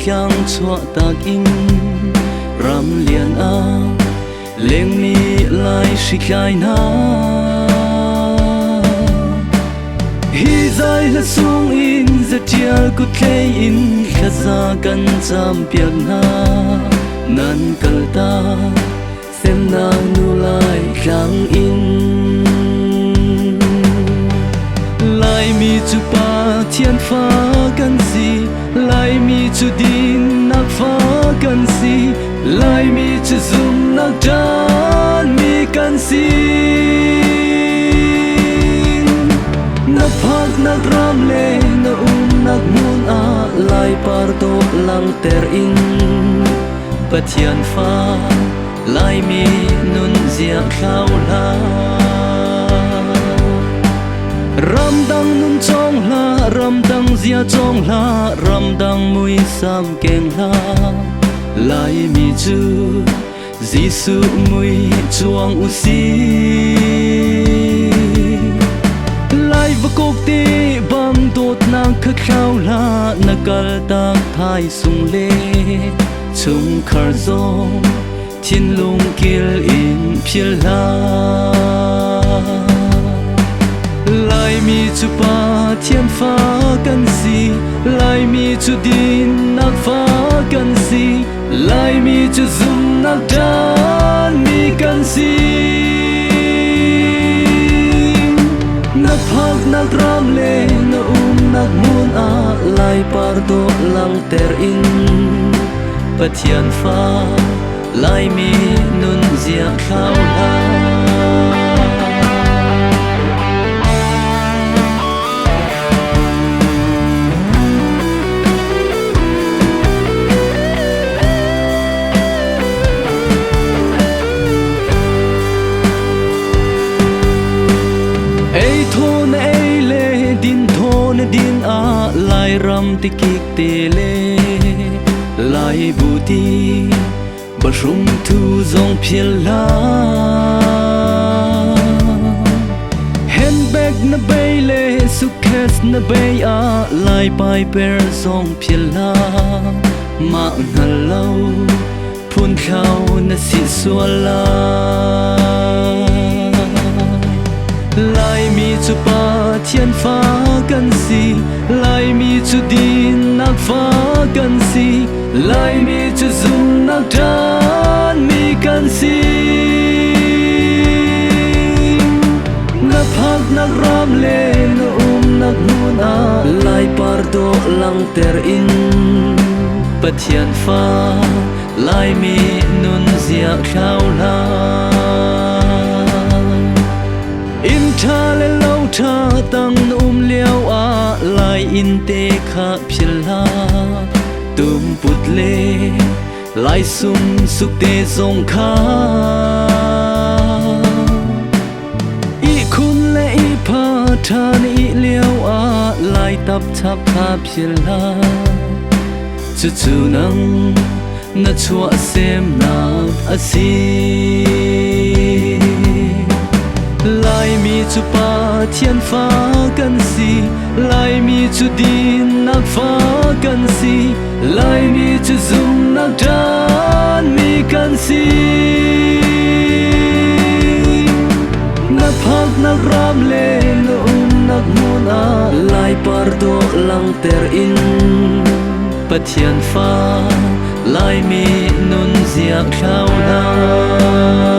klang chua tak in ram lian a leng mi lai shiklai na hi zai la sung in zatial ku thei in khaza kan cham piak na nan kalta sem na nu lai klang in lai mi chu pa thian pha kan si lai mi chu din nak pha kan si lai mi chu zum nak dan mi kan si na phak nak ram le na nak mun a lai par to lang ter in pathian pha lai mi nun zia khau la ram dang nun chong la ram dang zia chong la ram dang mui sam keng la lai mi chu Giêsu mui chuang u si lai va kok ti bang dot nang kha khau la nakal tak thai sung le chung khar zo thiên lung kil in phial la lai mi chu pa thiam pha kan si lai mi chu din nak pha kan si lai mi chu zum nak dan mi kan si na phak nak ram le na nak mun a lai par do lang ter in pathian pha lai mi nun zia khau la din a lai ram ti kik te le lai bu ti ba shum thu zong phial la handbag na bay le suitcase na bay a lai pai per zong phial la ma ngal lau phun khau na si sual la lai mi chu pa thian pha kan si lai mi chu din nak pha kan si lai mi chu zum nak dan mi kan si na phak nak ram le na nak mun a lai par do lang ter in pathian pha lai mi nun zia khau la in tha le lo tha tang liao a lai in te kha phial la tum put le lai sum suk te zong kha i khun le i pha tha ni liao a lai tap chap kha phial la chu chu nang na chua sem na asi lai mi chu pa thian pha kan si lai mi chu din nak pha kan si lai mi chu zum nak dan mi kan si na phak nak ram le na nak mun a lai par do lang ter in pathian pha lai mi nun zia khau la